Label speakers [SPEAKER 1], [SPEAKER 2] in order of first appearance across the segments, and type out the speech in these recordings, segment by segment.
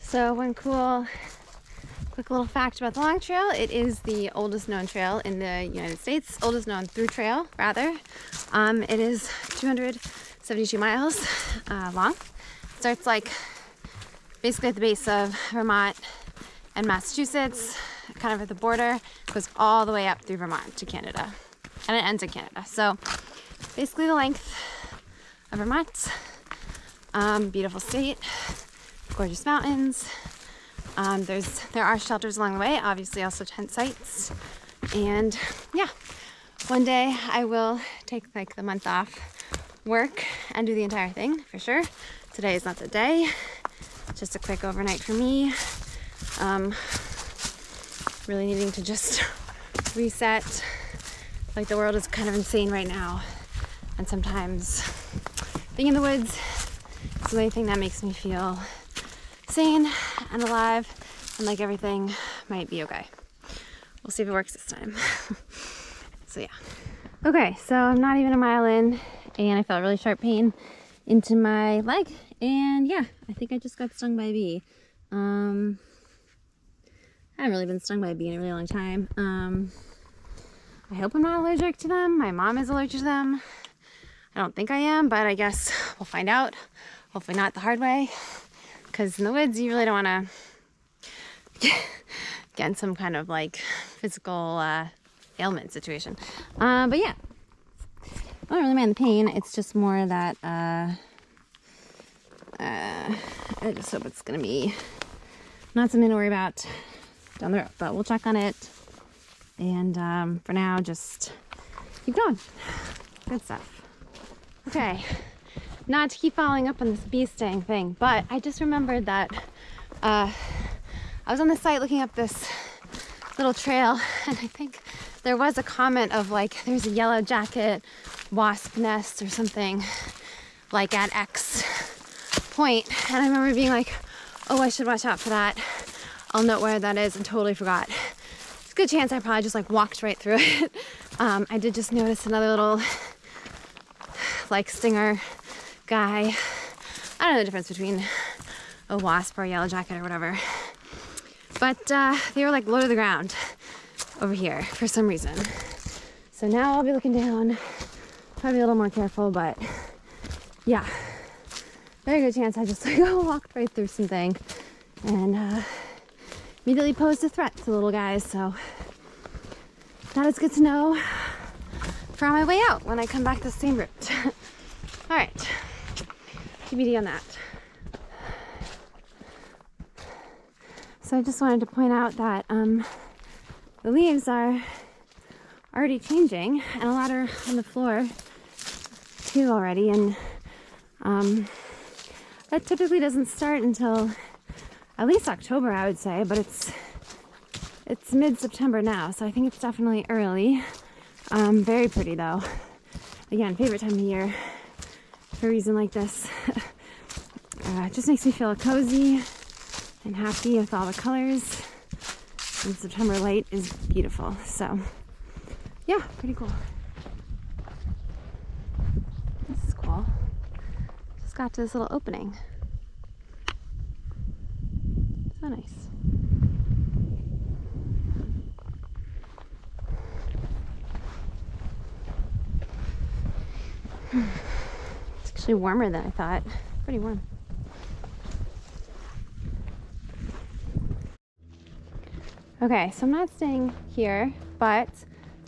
[SPEAKER 1] So one quick little fact about the Long Trail, it is the oldest known trail in the United States, oldest known through trail, rather. It is 272 miles long. It starts like basically at the base of Vermont and Massachusetts, kind of at the border, goes all the way up through Vermont to Canada, and it ends in Canada. So basically the length of Vermont. Beautiful state, gorgeous mountains. There are shelters along the way, obviously also tent sites. And yeah, one day I will take like the month off work and do the entire thing for sure. Today is not the day. Just a quick overnight for me. Really needing to just reset. Like the world is kind of insane right now. And sometimes being in the woods is the only thing that makes me feel sane and alive, and like everything might be okay. We'll see if it works this time. So yeah. Okay, so I'm not even a mile in, and I felt really sharp pain into my leg, and yeah, I think I just got stung by a bee. I haven't really been stung by a bee in a really long time. I hope I'm not allergic to them. My mom is allergic to them. I don't think I am, but I guess we'll find out. Hopefully not the hard way, because in the woods you really don't want to get in some kind of like physical ailment situation. But yeah, I don't really mind the pain. It's just more that I just hope it's gonna be not something to worry about down the road, but we'll check on it. And for now, just keep going. Good stuff. Okay, not to keep following up on this bee sting thing, but I just remembered that I was on the site looking up this little trail, and I think there was a comment of like, there's a yellow jacket wasp nest or something like at X point. And I remember being like, oh, I should watch out for that. I'll note where that is, and totally forgot. It's a good chance I probably just like walked right through it. I did just notice another little like stinger guy. I don't know the difference between a wasp or a yellow jacket or whatever. But they were like low to the ground over here for some reason. So now I'll be looking down, probably a little more careful, but yeah, very good chance I just like walked right through something and immediately posed a threat to the little guys. So that is good to know for on my way out when I come back the same route. All right, TBD on that. So I just wanted to point out that the leaves are already changing, and a lot are on the floor too already, and that typically doesn't start until at least October, I would say, but it's mid-September now, so I think it's definitely early. Very pretty though. Again, favorite time of year for a reason like this. It just makes me feel cozy and happy with all the colors. And September light is beautiful. So yeah, pretty cool. This is cool. Just got to this little opening. So nice. It's actually warmer than I thought. Pretty warm. Okay, so I'm not staying here, but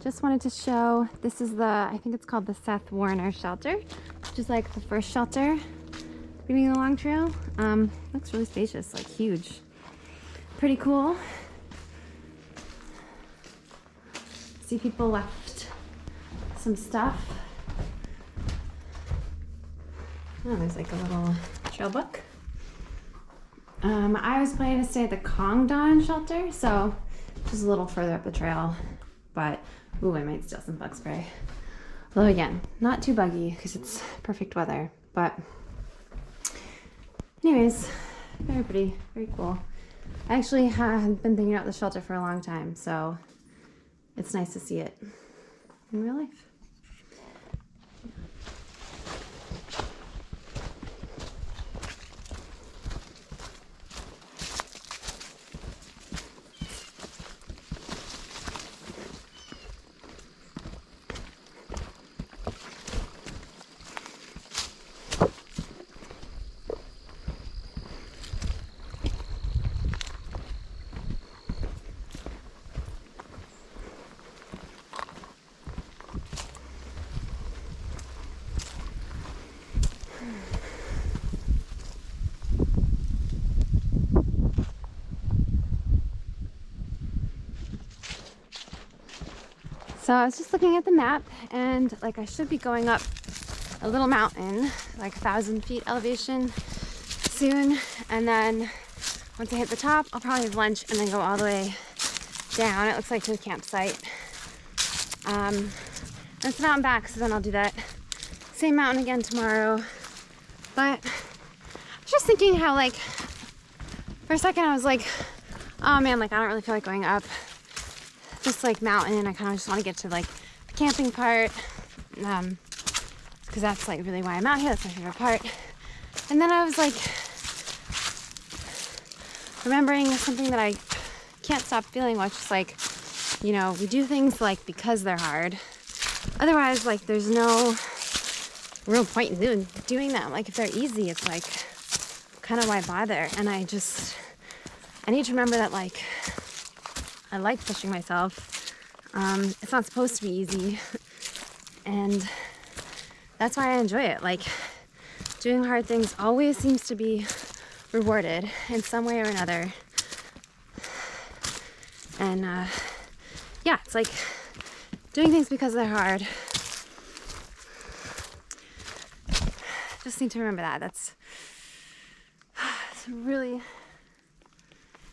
[SPEAKER 1] just wanted to show, this is I think it's called the Seth Warner Shelter, which is like the first shelter beginning of the Long Trail. Looks really spacious, like huge. Pretty cool. See, people left some stuff. Oh, there's like a little trail book. I was planning to stay at the Congdon Shelter, so just a little further up the trail, but ooh, I might steal some bug spray. Although again, not too buggy because it's perfect weather, but anyways, very pretty, very cool. I actually have been thinking about the shelter for a long time, so it's nice to see it in real life. So I was just looking at the map, and like I should be going up a little mountain, like 1,000 feet elevation soon. And then once I hit the top, I'll probably have lunch and then go all the way down. It looks like to the campsite. And it's a mountain back, so then I'll do that same mountain again tomorrow. But I was just thinking how, like, for a second I was like, oh man, like I don't really feel like going up this like mountain. I kind of just want to get to like the camping part, because that's like really why I'm out here. That's my favorite part. And then I was like remembering something that I can't stop feeling, which is like, you know, we do things like because they're hard. Otherwise, like there's no real point in doing them. Like if they're easy, it's like kind of why bother? And I need to remember that like I like pushing myself. It's not supposed to be easy, and that's why I enjoy it. Like doing hard things always seems to be rewarded in some way or another. And yeah, it's like doing things because they're hard. Just need to remember that. That's really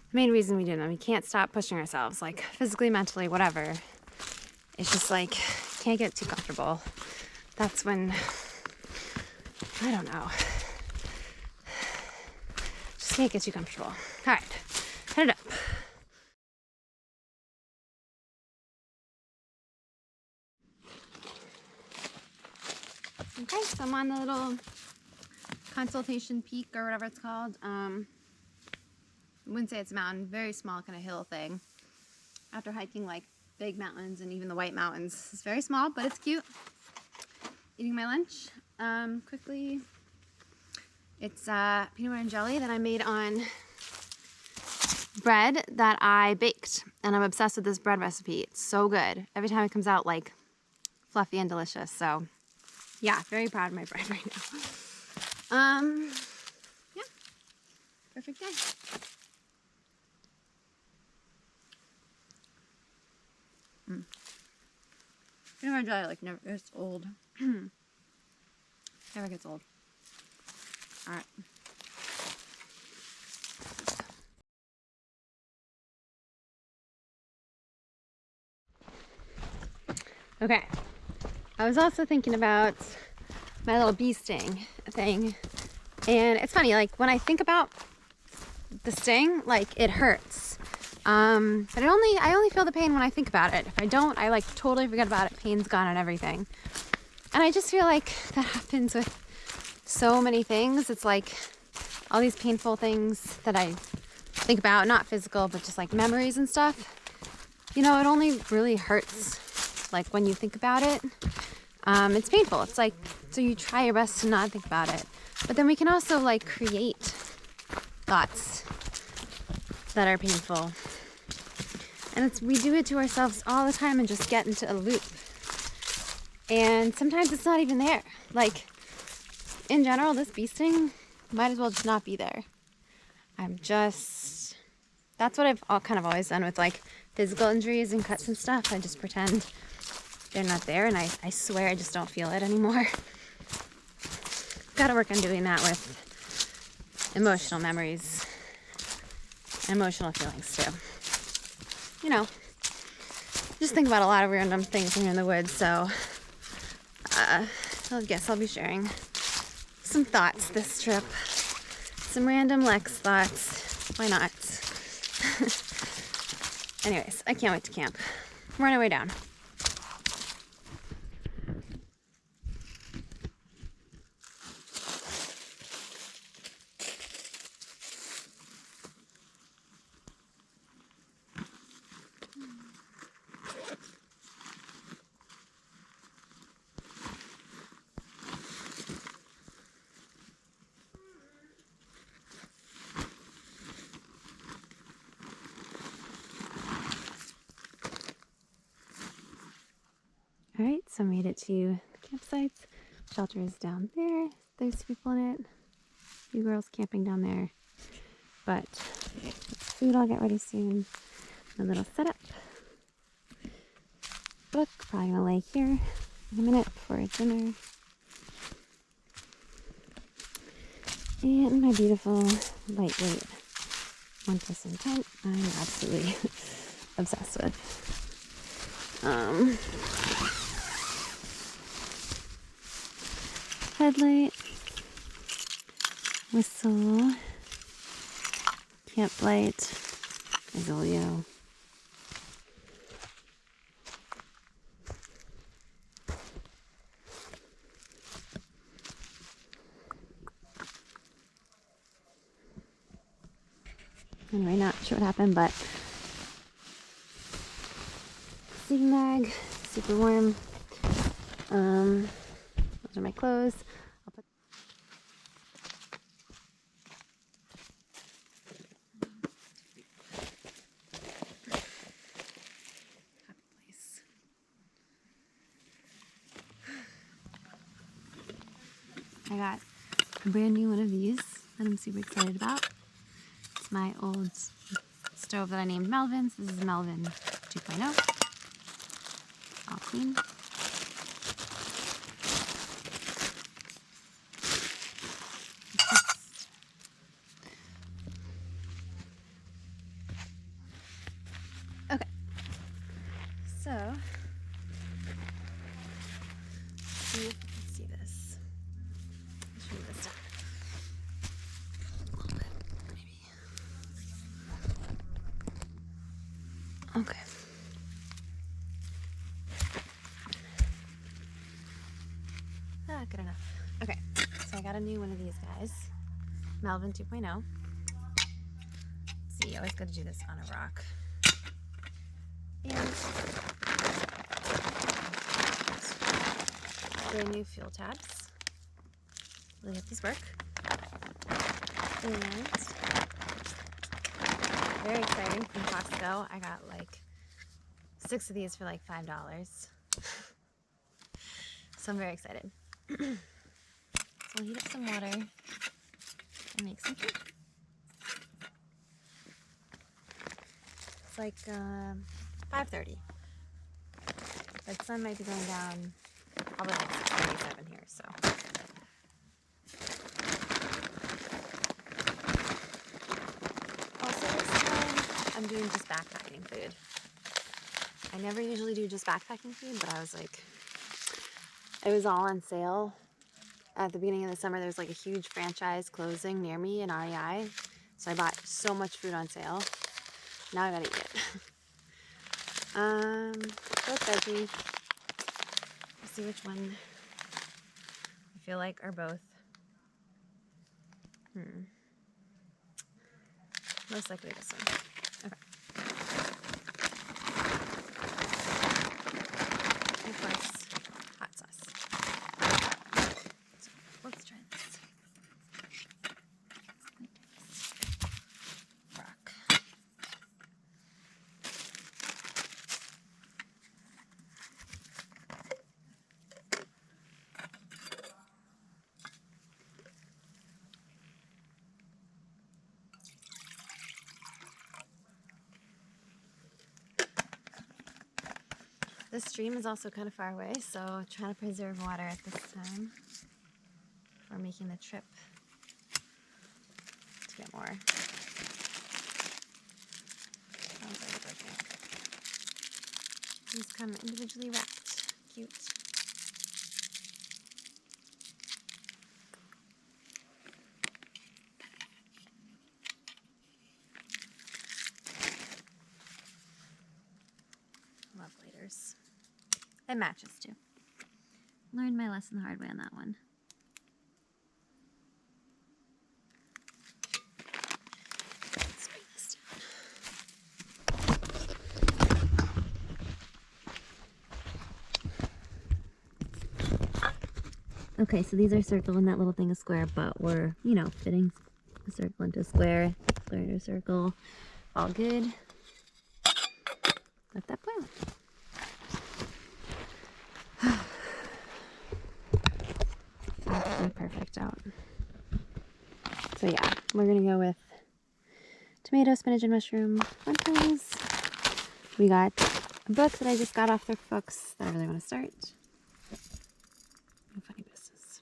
[SPEAKER 1] the main reason we do them. We can't stop pushing ourselves, like physically, mentally, whatever. It's just like, can't get too comfortable. That's when, I don't know. Just can't get too comfortable. All right, head it up. Okay, so I'm on the little consultation peak or whatever it's called. I wouldn't say it's a mountain, very small kind of hill thing. After hiking like big mountains and even the White Mountains, it's very small, but it's cute. Eating my lunch quickly. It's peanut butter and jelly that I made on bread that I baked, and I'm obsessed with this bread recipe. It's so good. Every time it comes out like fluffy and delicious. So yeah, very proud of my bread right now. Yeah, perfect day. Peanut butter jelly like never gets old. Never gets old. All right. Okay. I was also thinking about my little bee sting thing, and it's funny. Like when I think about the sting, like it hurts. But I only feel the pain when I think about it. If I don't, I like totally forget about it. Pain's gone and everything. And I just feel like that happens with so many things. It's like all these painful things that I think about, not physical, but just like memories and stuff. You know, it only really hurts like when you think about it. It's painful. It's like, so you try your best to not think about it. But then we can also like create thoughts that are painful. And we do it to ourselves all the time and just get into a loop. And sometimes it's not even there. Like, in general, this bee sting might as well just not be there. That's what I've kind of always done with like physical injuries and cuts and stuff. I just pretend they're not there, and I swear I just don't feel it anymore. Gotta work on doing that with emotional memories and emotional feelings too. You know, just think about a lot of random things when you're in the woods, so I guess I'll be sharing some thoughts this trip. Some random Lex thoughts. Why not? Anyways, I can't wait to camp. We're on our way down. All right, so I made it to the campsites. Shelter is down there. There's people in it. A few girls camping down there. But food I'll get ready soon. A little setup. book. Probably gonna lay here in a minute for dinner. And my beautiful lightweight one-piece tent. I'm absolutely obsessed with. Headlight, whistle, camp light, Azoleo. Anyway, not sure what happened, but sleeping bag, super warm. Those are my clothes. I'll put happy place. I got a brand new one of these that I'm super excited about. It's my old stove that I named Melvin's. This is Melvin 2.0. All clean. Okay. So, see if you can see this. I'll show you this down. A little bit, maybe. Okay. Good enough. Okay, so I got a new one of these guys. Melvin 2.0. See, you always got to do this on a rock. And brand new fuel tabs. Really hope these work. And very exciting, from Costco. I got like 6 of these for like $5. So I'm very excited. So I'll heat up some water and make some tea. It's like 5:30. But the sun might be going down probably like 6:27 here, so. Also this time, I'm doing just backpacking food. I never usually do just backpacking food, but I was like, it was all on sale. At the beginning of the summer, there was like a huge franchise closing near me in REI. So I bought so much food on sale. Now I gotta eat it. Both veggie. Let's see which one I feel like are both. Most likely this one. Okay. And of course, hot sauce. So let's try this. Rock. This stream is also kind of far away, so trying to preserve water at this time before making the trip to get more. Sounds like it's okay. These come individually wrapped. Cute. Love lighters. And matches too. Learned my lesson the hard way on that one. Let's bring this down. Okay, so these are circle and that little thing is square, but we're, you know, fitting a circle into a square into a circle. All good. Let that boil. Absolutely perfect out. So yeah, we're gonna go with tomato, spinach, and mushroom lentils. We got a book that I just got off their books that I really want to start. No funny business.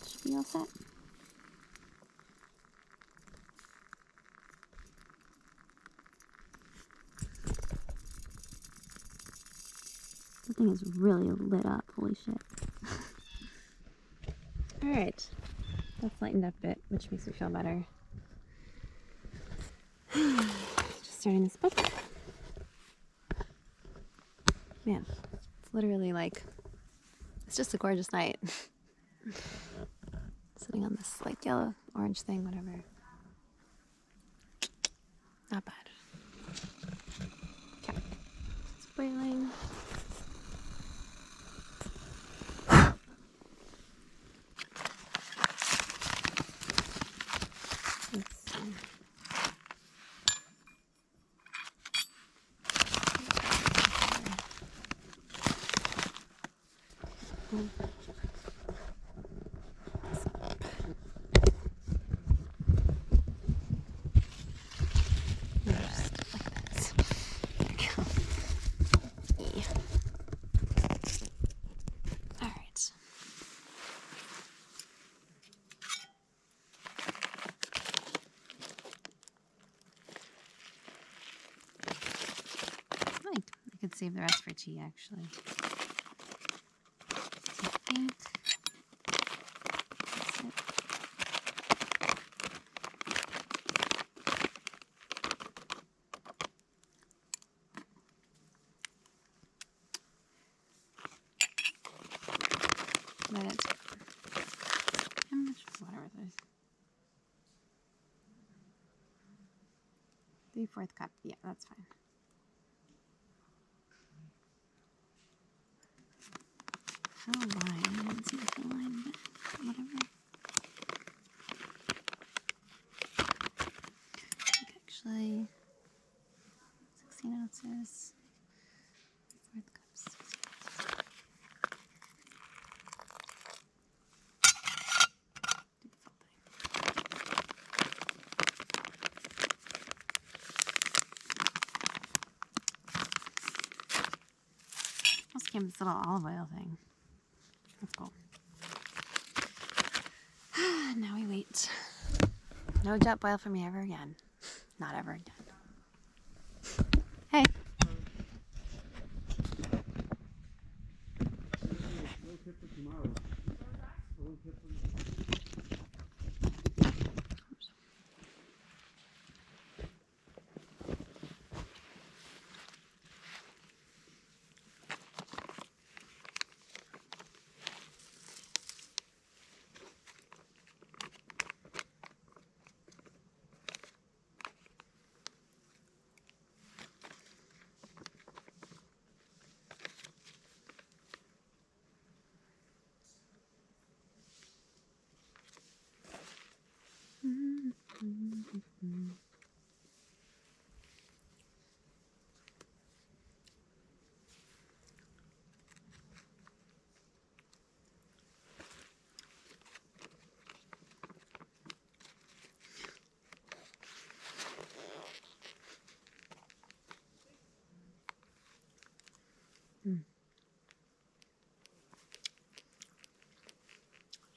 [SPEAKER 1] Should be all set. The thing is really lit up. Holy shit. Alright. That's lightened up a bit, which makes me feel better. Just starting this book. Man, it's literally like, it's just a gorgeous night. Sitting on this like yellow, orange thing, whatever. Not bad. Okay. It's boiling. Let's see. I could save the rest for tea, actually. I think that's it. Let it. How much water was this? 3/4 cup. Yeah, that's fine. Fill a line. I didn't see the fill line, but whatever. Actually, 16 ounces. 3/4 cups. 16 ounces. Do the full thing. Almost came with this little olive oil thing. That's cool. Now we wait. No jet boil for me ever again. Not ever again. Hey.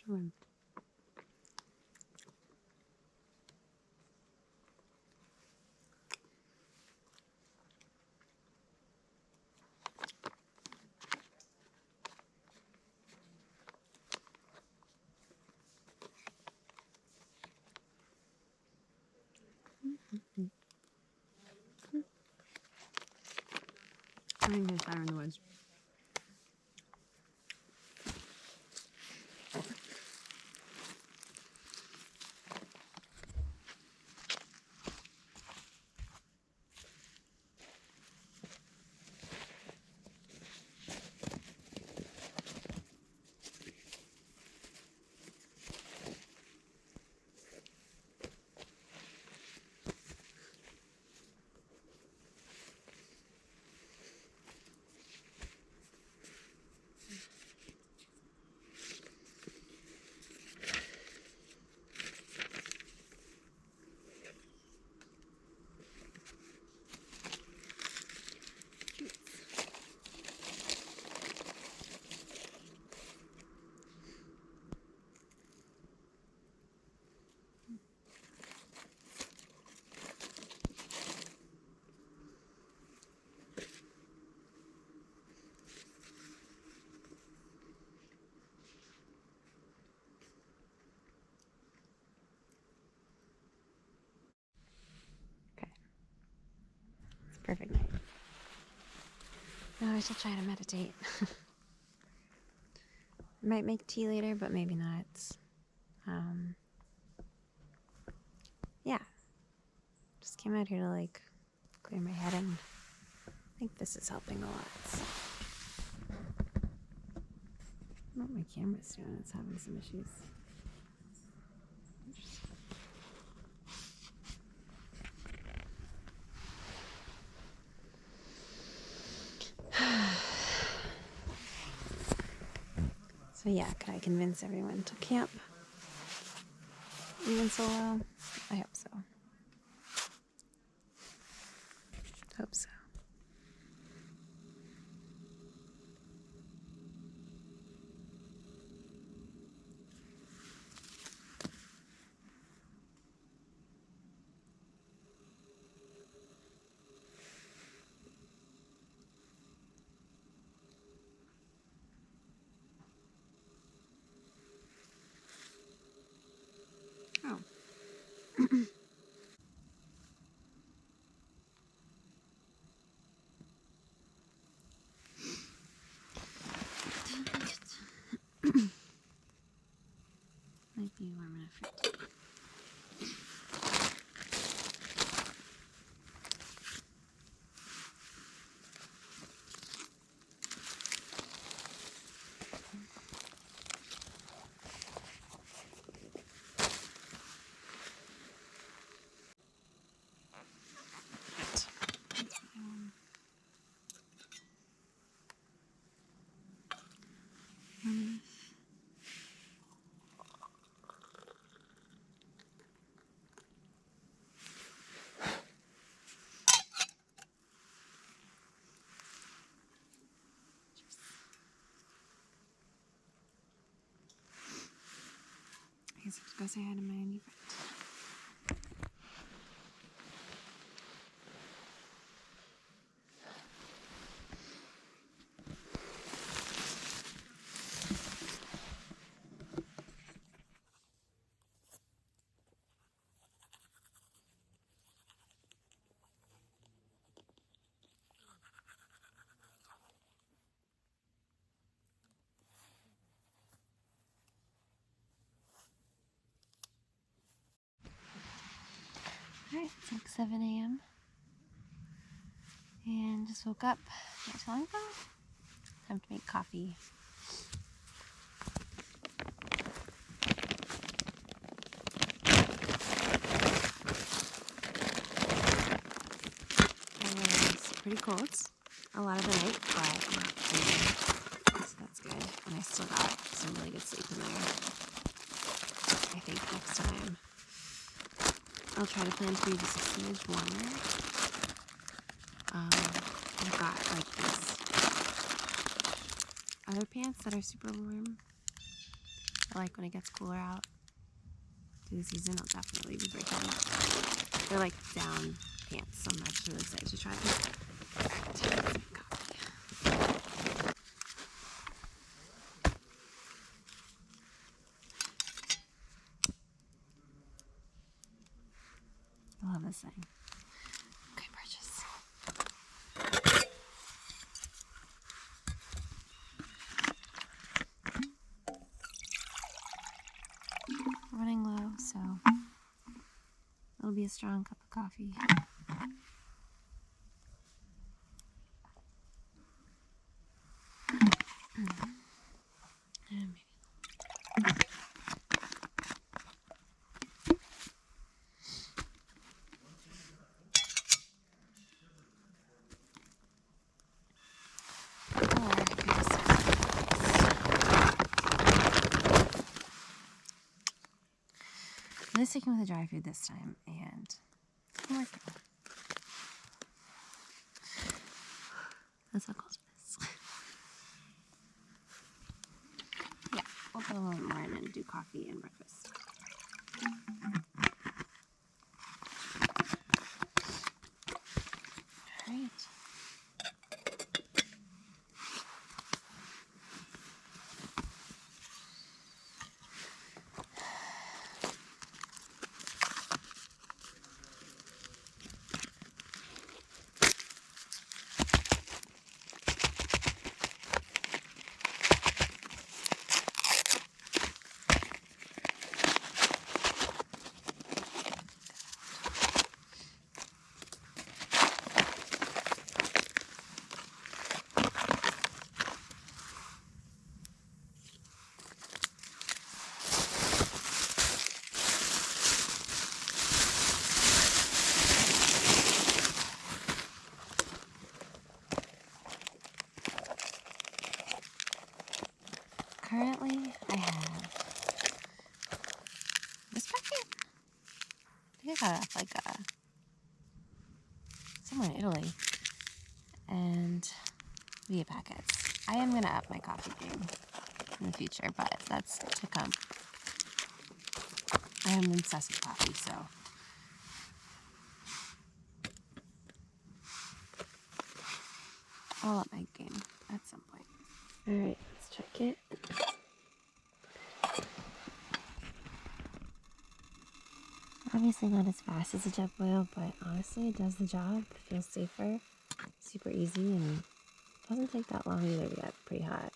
[SPEAKER 1] Sure. I think there's fire in the woods. Perfect night. Now I shall try to meditate. I might make tea later, but maybe not. Yeah. Just came out here to like clear my head, and I think this is helping a lot. I don't know what my camera's doing. It's having some issues. So yeah, could I convince everyone to camp even solo? I hope so. Hope so. Oh. Might be warm enough for tea. I guess I have to go say hi to my new friend. Alright, it's like 7 a.m. and just woke up not too long ago. Time to make coffee. It was pretty cold a lot of the night, but not too much, so that's good. And I still got some really good sleep in there. I think next time I'll try to plan to be just a smidge warmer. I've got like these other pants that are super warm. I like when it gets cooler out. Through the season, I'll definitely be breaking them. They're like down pants, so I'm actually really excited to try them. Alright, I love this thing. Okay, purchase. Running low, so it'll be a strong cup of coffee. And maybe I'm sticking with the dry food this time, and it's been working. That's how close it is. Yeah, we'll put a little bit more in and do coffee and breakfast. Alright. currently I have this packet. I think I got it off like somewhere in Italy. And media packets. I am gonna up my coffee game in the future, but that's to come. I am obsessed with coffee, so I'll up my game at some point. Alright, let's check it. Obviously not as fast as a jet boil, but honestly it does the job. Feels safer, super easy, and doesn't take that long either to get pretty hot.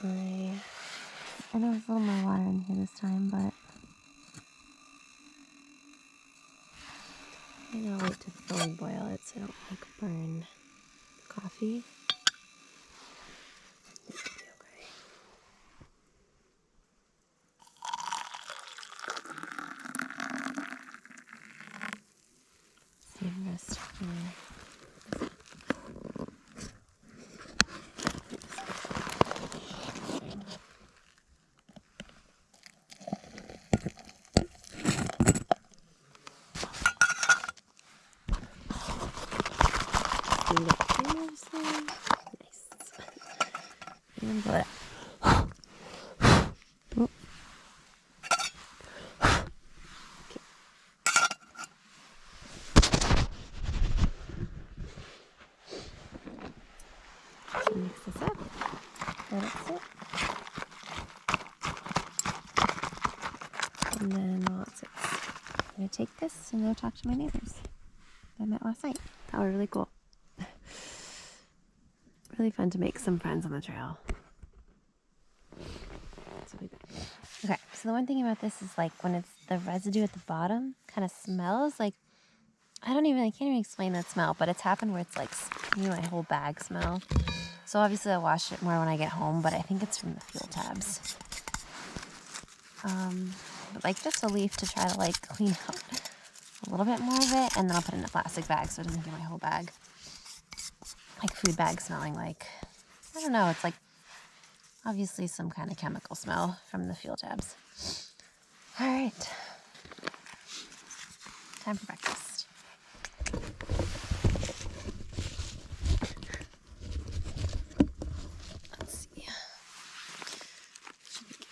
[SPEAKER 1] I know there's a little more water in here this time, but I gotta wait to fully boil it so I don't like burn the coffee. This should be okay. Same rest for nice. And blow it up. Oh. Okay. So mix this up. Let it sit. And then while it sits, I'm gonna take this and go talk to my neighbors that I met last night. That were really cool. Really fun to make some friends on the trail. So okay, so the one thing about this is like when it's the residue at the bottom kind of smells like, I can't even explain that smell, but it's happened where it's like, my whole bag smell. So obviously I'll wash it more when I get home, but I think it's from the fuel tabs. But like just a leaf to try to like clean out a little bit more of it, and then I'll put it in a plastic bag so it doesn't get my whole bag. Like food bag smelling like, I don't know, it's like obviously some kind of chemical smell from the fuel tabs. All right, time for breakfast. Let's see. Should be good.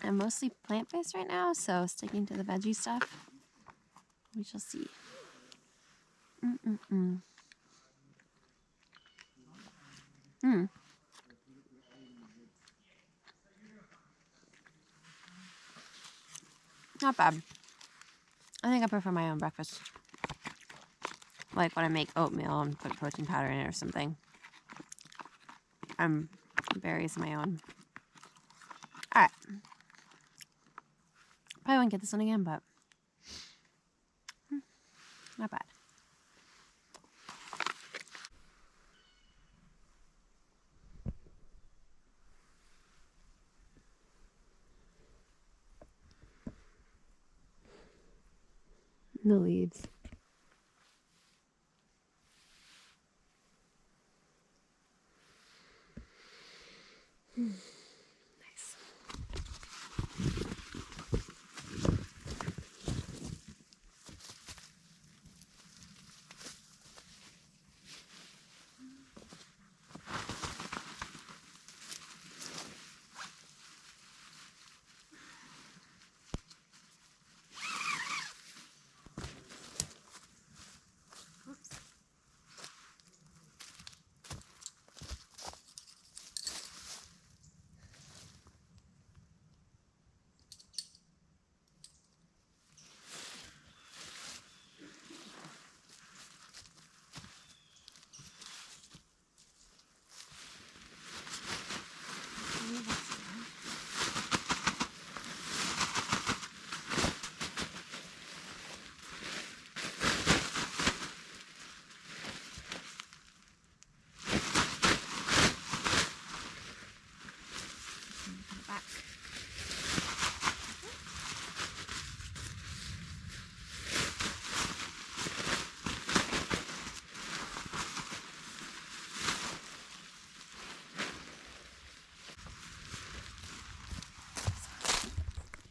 [SPEAKER 1] I'm mostly plant-based right now, so sticking to the veggie stuff. We shall see. Not bad. I think I prefer my own breakfast. Like when I make oatmeal and put protein powder in it or something. Berries my own. Alright. Probably won't get this one again, but not bad. The leaves. Nice.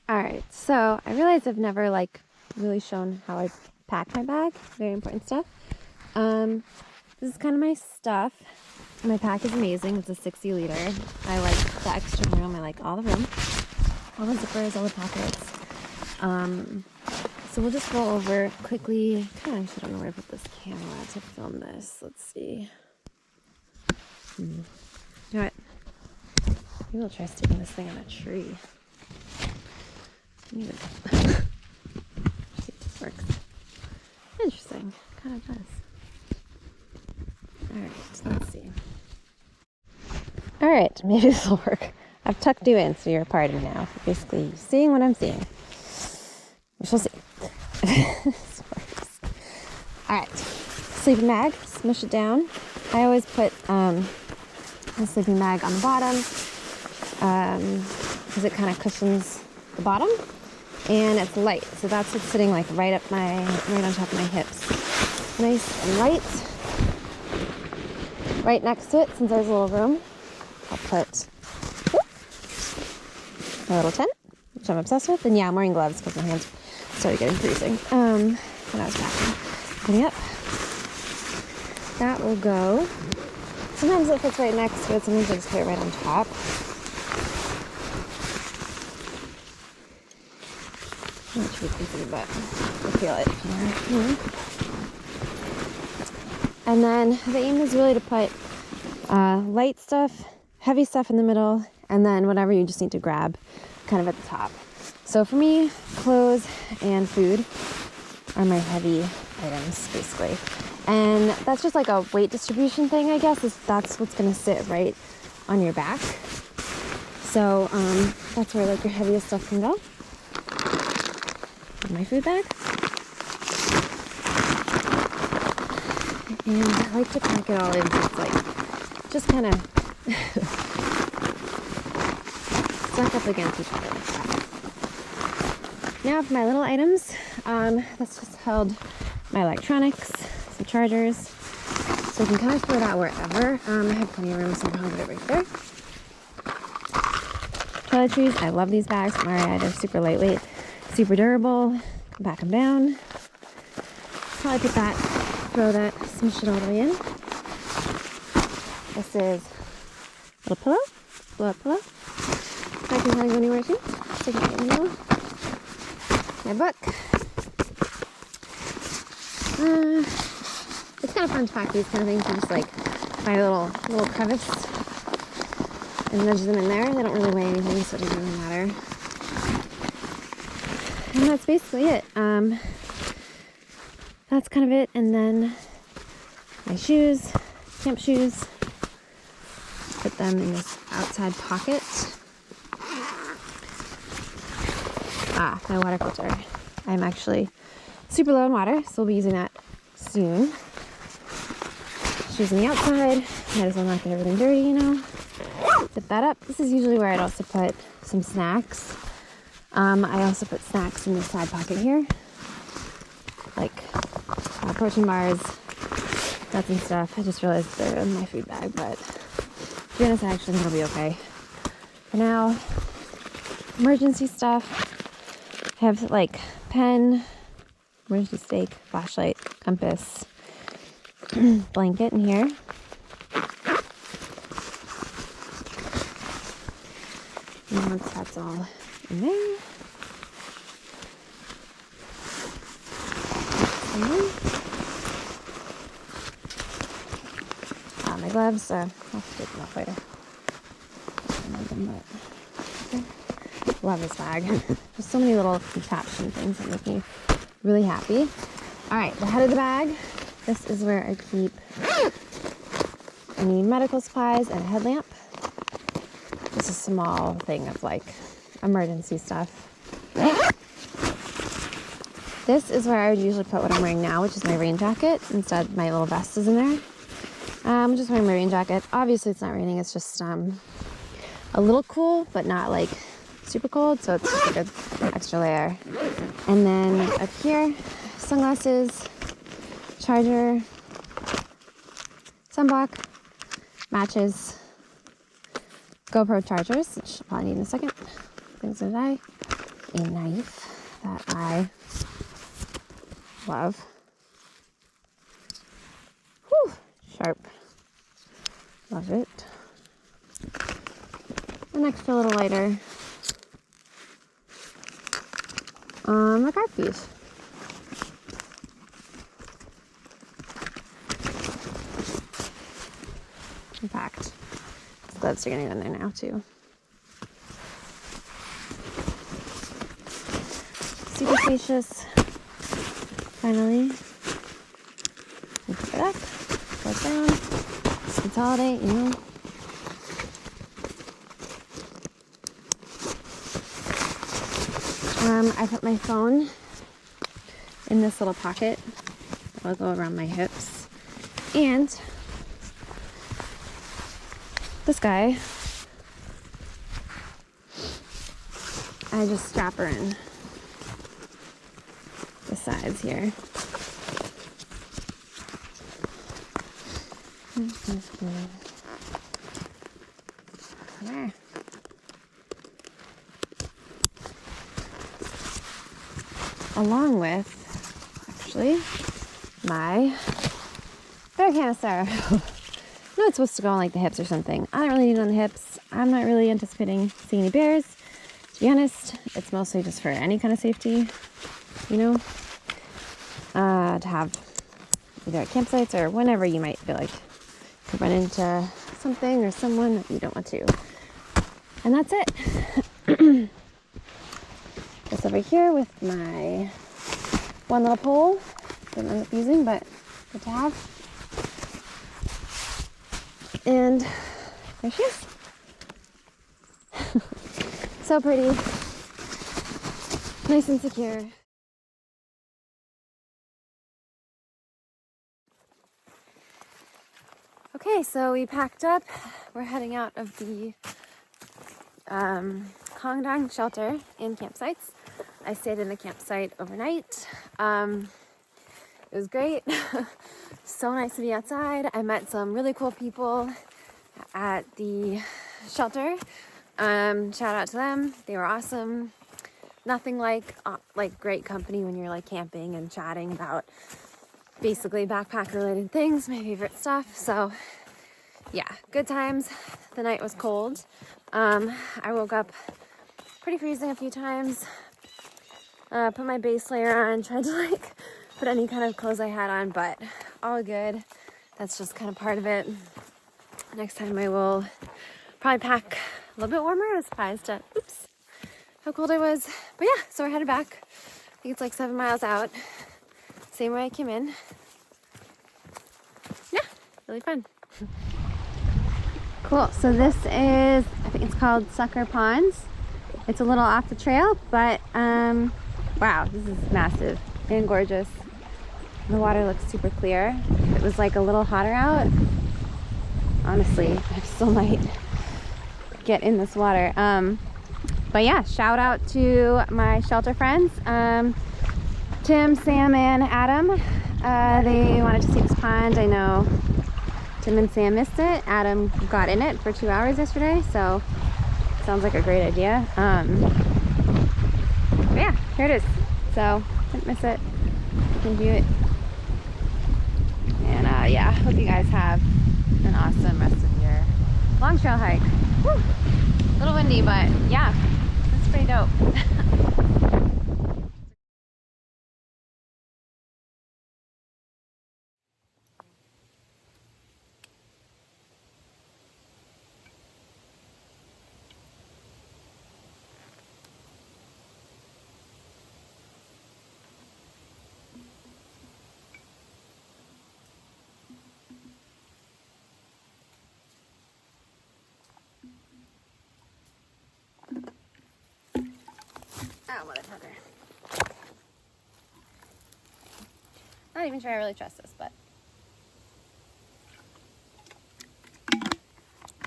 [SPEAKER 1] Alright, so I realized I've never like really shown how I pack my bag. Very important stuff. This is kind of my stuff. My pack is amazing. It's a 60 liter. I like the extra room. I like all the room. All the zippers, all the pockets. So we'll just go over quickly. Kind of actually don't know where to put this camera to film this. Let's see. You know what? Maybe we'll try sticking this thing on a tree. See if this works. Interesting. Kind of does. Alright, let's see. Alright, maybe this will work. I've tucked you in, so you're a part of me now. Basically, seeing what I'm seeing. We shall see. Alright, sleeping bag, smush it down. I always put the sleeping bag on the bottom because it kind of cushions the bottom, and it's light, so that's what's sitting like right on top of my hips. Nice and light. Right next to it, since there's a little room, I'll put my little tent, which I'm obsessed with. And yeah, I'm wearing gloves because my hands started getting freezing when I was packing. Putting up. That will go. Sometimes it fits right next to it, sometimes I just put it right on top. Not too easy, but I feel it. And then the aim is really to put light stuff, heavy stuff in the middle, and then whatever you just need to grab kind of at the top. So for me, clothes and food are my heavy items, basically. And that's just like a weight distribution thing, I guess. That's what's going to sit right on your back. So that's where like your heaviest stuff can go. In my food bag. And I like to pack it all in so it's like just kind of stuck up against each other like that. Now for my little items, that's just held my electronics, some chargers, so you can kind of throw that wherever. I have plenty of room, so I'll put it right there. Toiletries, I love these bags from REI. They're super lightweight, super durable. Can pack them down. Probably put that, throw that, smush it all the way in. This is a little pillow, blow up pillow. I can hardly go anywhere soon. Stick it right in the middle. My book. It's kind of fun to pack these kind of things. You just like find a little crevice and nudge them in there. They don't really weigh anything, so it doesn't really matter. And that's basically it. That's kind of it. And then my shoes, camp shoes. Put them in this outside pocket. My water filter. I'm actually super low on water, so we'll be using that soon. Shoes on the outside. Might as well not get everything dirty, you know. Zip that up. This is usually where I'd also put some snacks. I also put snacks in this side pocket here. Like protein bars, nuts and stuff. I just realized they're in my food bag, but to be honest, I actually think it'll be okay. For now, emergency stuff. I have like pen, emergency stake, flashlight, compass, blanket in here. And once that's all in there, my gloves, I'll have to take them off later. Love this bag. There's so many little contraption things that make me really happy. All right, the head of the bag. This is where I keep any medical supplies and a headlamp. This is a small thing of like emergency stuff. This is where I would usually put what I'm wearing now, which is my rain jacket. Instead, my little vest is in there. I'm just wearing my rain jacket. Obviously, it's not raining. It's just a little cool, but not like super cold. So it's just a good extra layer. And then up here, sunglasses, charger, sunblock, matches, GoPro chargers, which I'll probably need in a second. Things to die. a knife that I love. Whew, sharp. Love it. An extra little lighter. A carb piece. In fact, these gloves are gonna go in there now too. Super spacious. Finally. We pick it up, close down, consolidate, you know. I put my phone in this little pocket that'll go around my hips. And this guy, I just strap her in the sides here. There. Along with, actually, my bear canister. No, it's supposed to go on like the hips or something. I don't really need it on the hips. I'm not really anticipating seeing any bears. To be honest, it's mostly just for any kind of safety, you know, to have either at campsites or whenever you might feel like you run into something or someone that you don't want to. And that's it. This over here with my one little pole. Didn't end up using, but good to have. And there she is. So pretty. Nice and secure. Okay, so we packed up. We're heading out of the Congdon Shelter in campsites. I stayed in the campsite overnight. It was great. So nice to be outside. I met some really cool people at the shelter. Shout out to them. They were awesome. Nothing like great company when you're like camping and chatting about basically backpack related things, my favorite stuff. So yeah, good times. The night was cold. I woke up pretty freezing a few times. Put my base layer on, tried to like put any kind of clothes I had on, but all good. That's just kind of part of it. Next time I will probably pack a little bit warmer. I was surprised at, how cold it was. But yeah, so we're headed back. I think it's like 7 miles out. Same way I came in. Yeah, really fun. Cool, so this is, I think it's called Sucker Ponds. It's a little off the trail, but wow, this is massive and gorgeous. The water looks super clear. If it was like a little hotter out, honestly, I still might get in this water. But yeah, shout out to my shelter friends, Tim, Sam, and Adam. They wanted to see this pond. I know Tim and Sam missed it. Adam got in it for 2 hours yesterday, so sounds like a great idea. But yeah, here it is. So didn't miss it. You can view it. And yeah, hope you guys have an awesome rest of your long trail hike. Woo! A little windy, but yeah, it's pretty dope. Oh, motherfucker. Not even sure I really trust this, but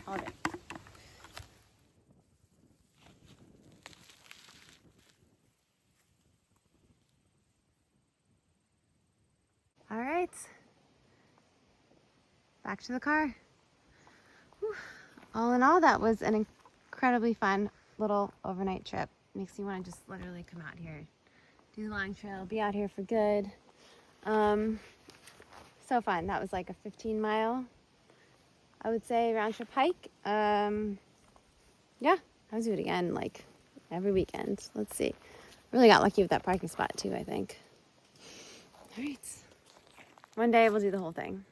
[SPEAKER 1] all good. All right. Back to the car. Whew. All in all, that was an incredibly fun little overnight trip. makes me want to just literally come out here, do the long trail, be out here for good. So fun. That was like a 15-mile, I would say, round trip hike. Yeah, I would do it again like every weekend. Let's see. Really got lucky with that parking spot too, I think. All right. One day we'll do the whole thing.